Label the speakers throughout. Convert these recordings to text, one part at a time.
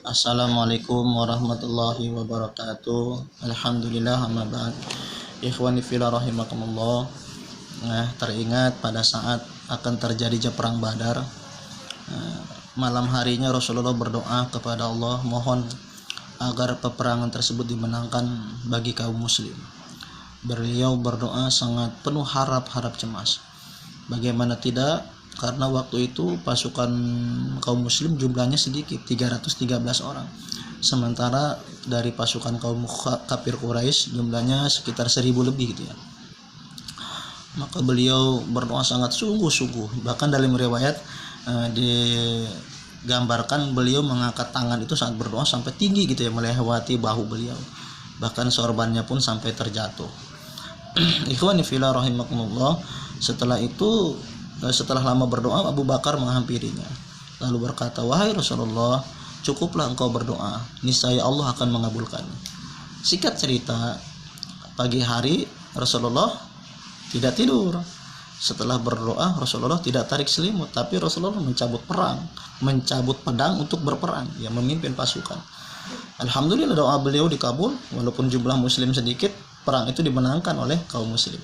Speaker 1: Assalamualaikum warahmatullahi wabarakatuh. Alhamdulillah, amma ba'd. Ikhwani fillah rahimakumullah. Nah, teringat pada saat akan terjadinya perang Badar, malam harinya Rasulullah berdoa kepada Allah mohon agar peperangan tersebut dimenangkan bagi kaum muslim. Beliau berdoa sangat penuh harap cemas. Bagaimana tidak, karena waktu itu pasukan kaum muslim jumlahnya sedikit, 313 orang. Sementara dari pasukan kaum kafir Quraisy jumlahnya sekitar 1000 lebih gitu ya. Maka beliau berdoa sangat sungguh-sungguh. Bahkan dalam riwayat digambarkan beliau mengangkat tangan itu saat berdoa sampai tinggi gitu ya, melewati bahu beliau. Bahkan sorbannya pun sampai terjatuh. Ikhwani fillah rahimakumullah. Setelah itu, setelah lama berdoa, Abu Bakar menghampirinya lalu berkata, "Wahai Rasulullah, cukuplah engkau berdoa, niscaya Allah akan mengabulkan." Singkat cerita, pagi hari Rasulullah tidak tidur. Setelah berdoa, Rasulullah tidak tarik selimut, tapi Rasulullah mencabut pedang untuk berperang, ya, memimpin pasukan. Alhamdulillah doa beliau dikabul, walaupun jumlah muslim sedikit, perang itu dimenangkan oleh kaum muslim.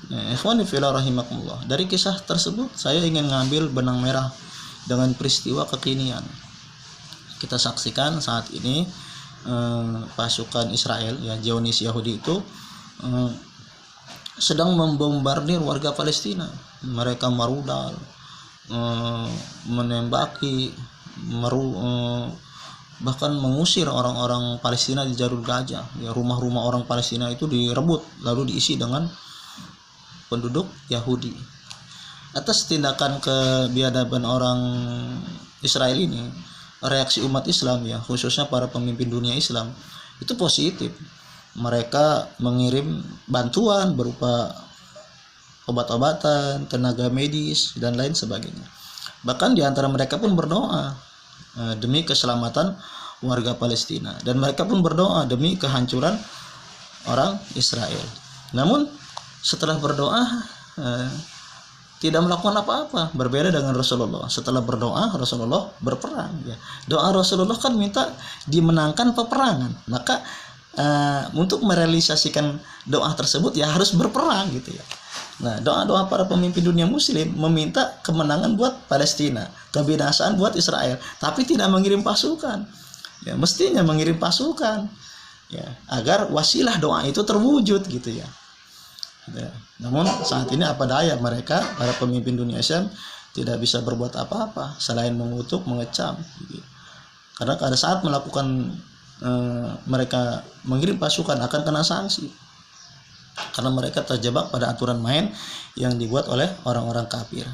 Speaker 1: Ikhwani fillah rahimakumullah. Dari kisah tersebut saya ingin ngambil benang merah dengan peristiwa kekinian. Kita saksikan saat ini pasukan Israel, ya, Zionis Yahudi itu sedang membombardir warga Palestina. Mereka merudal, menembaki, bahkan mengusir orang-orang Palestina di jalur Gaza. Ya, rumah-rumah orang Palestina itu direbut lalu diisi dengan penduduk Yahudi. Atas tindakan kebiadaban orang Israel ini, reaksi umat Islam, ya, khususnya para pemimpin dunia Islam, itu positif. Mereka mengirim bantuan berupa obat-obatan, tenaga medis, dan lain sebagainya. Bahkan di antara mereka pun berdoa demi keselamatan warga Palestina, dan mereka pun berdoa demi kehancuran orang Israel. Namun setelah berdoa tidak melakukan apa-apa, berbeda dengan Rasulullah. Setelah berdoa, Rasulullah berperang, ya. Doa Rasulullah kan minta dimenangkan peperangan, maka untuk merealisasikan doa tersebut ya harus berperang gitu ya. Nah, doa-doa para pemimpin dunia muslim meminta kemenangan buat Palestina, kebinasaan buat Israel, tapi tidak mengirim pasukan. Ya, mestinya mengirim pasukan, ya, agar wasilah doa itu terwujud gitu ya. Ya, namun saat ini apa daya, mereka para pemimpin dunia Islam tidak bisa berbuat apa-apa selain mengutuk, mengecam gitu. Karena pada saat melakukan mereka mengirim pasukan akan kena sanksi, karena mereka terjebak pada aturan main yang dibuat oleh orang-orang kafir.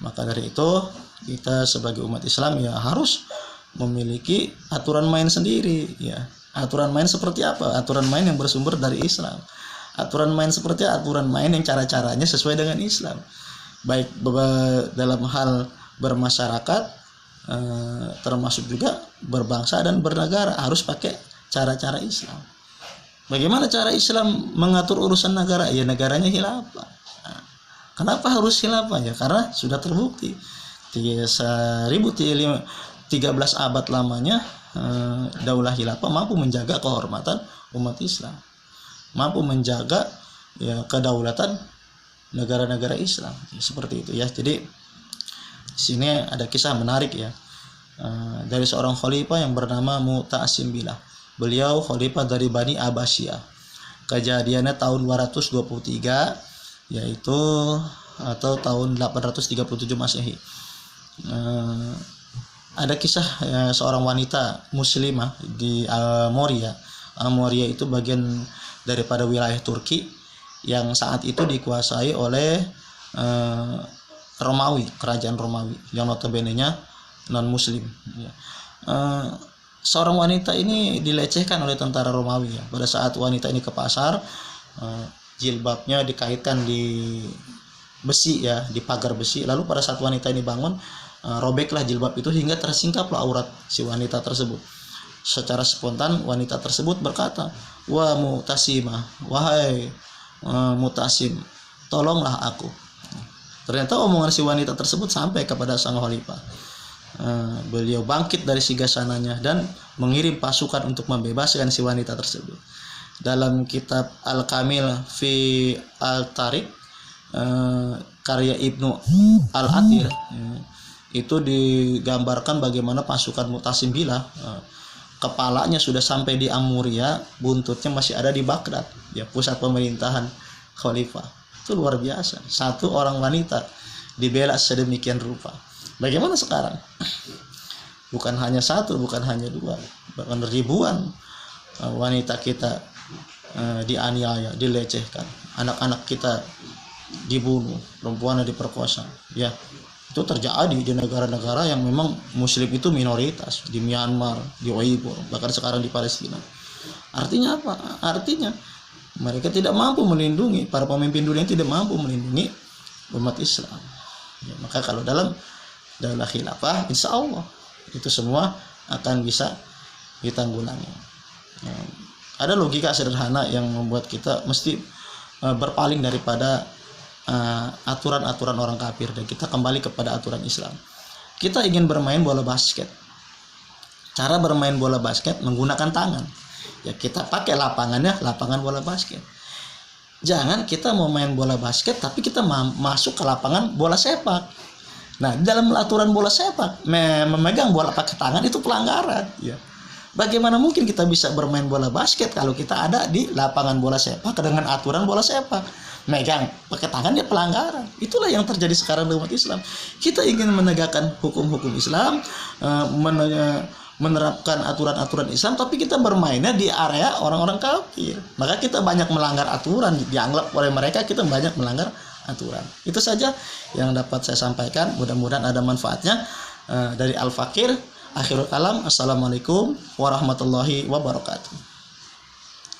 Speaker 1: Maka dari itu kita sebagai umat Islam ya harus memiliki aturan main sendiri, ya. Aturan main seperti apa? Aturan main yang bersumber dari Islam. Aturan main seperti aturan main yang cara-caranya sesuai dengan Islam, baik dalam hal bermasyarakat, termasuk juga berbangsa dan bernegara, harus pakai cara-cara Islam. Bagaimana cara Islam mengatur urusan negara? Ya, negaranya khilafah. Kenapa harus khilafah? Ya karena sudah terbukti 13 abad lamanya daulah khilafah mampu menjaga kehormatan umat Islam, mampu menjaga, ya, kedaulatan negara-negara Islam, seperti itu ya. Jadi sini ada kisah menarik, ya, dari seorang khalifah yang bernama Mu'tasim Billah. Beliau khalifah dari Bani Abbasiyah. Kejadiannya tahun 223, yaitu atau tahun 837 Masehi. Ada kisah, ya, seorang wanita muslimah di Al-Moria. Al-Moria itu bagian daripada wilayah Turki yang saat itu dikuasai oleh Romawi, kerajaan Romawi yang notabene-nya non muslim, ya. Seorang wanita ini dilecehkan oleh tentara Romawi, ya. Pada saat wanita ini ke pasar, jilbabnya dikaitkan di besi, ya, di pagar besi. Lalu pada saat wanita ini bangun, robeklah jilbab itu hingga tersingkaplah aurat si wanita tersebut. Secara spontan wanita tersebut berkata, "Wah Mu'tasimah, wahai Mu'tasim, tolonglah aku." Ternyata omongan si wanita tersebut sampai kepada sang khalifah. beliau bangkit dari singgasananya dan mengirim pasukan untuk membebaskan si wanita tersebut. Dalam kitab Al-Kamil fi Al-Tariq karya Ibnu Al-Athir, itu digambarkan bagaimana pasukan Mu'tasim Billah, kepalanya sudah sampai di Amuria, buntutnya masih ada di Baghdad, ya, pusat pemerintahan khalifah. Itu luar biasa, satu orang wanita dibela sedemikian rupa. Bagaimana sekarang? Bukan hanya satu, bukan hanya dua, bahkan ribuan wanita kita dianiaya, dilecehkan, anak-anak kita dibunuh, perempuan diperkosa. Ya, itu terjadi di negara-negara yang memang Muslim itu minoritas, di Myanmar, di Uyghur, bahkan sekarang di Palestina. Artinya apa? Artinya mereka tidak mampu melindungi, para pemimpin dunia tidak mampu melindungi umat Islam. Ya, maka kalau dalam daulah khilafah, insya Allah itu semua akan bisa ditanggulangi. Ya, ada logika sederhana yang membuat kita mesti berpaling daripada aturan-aturan orang kafir dan kita kembali kepada aturan Islam. Kita ingin bermain bola basket. Cara bermain bola basket menggunakan tangan. Ya, kita pakai lapangannya lapangan bola basket. Jangan kita mau main bola basket tapi kita masuk ke lapangan bola sepak. Nah, dalam aturan bola sepak, memegang bola pakai tangan itu pelanggaran. Ya. Bagaimana mungkin kita bisa bermain bola basket kalau kita ada di lapangan bola sepak dengan aturan bola sepak? Megang pakai tangan ya pelanggaran. Itulah yang terjadi sekarang di umat Islam. Kita ingin menegakkan hukum-hukum Islam, menerapkan aturan-aturan Islam, tapi kita bermainnya di area orang-orang kafir. Maka kita banyak melanggar aturan, dianggap oleh mereka kita banyak melanggar aturan. Itu saja yang dapat saya sampaikan. Mudah-mudahan ada manfaatnya. Dari Al-Fakir, akhirul kalam. Assalamualaikum warahmatullahi wabarakatuh.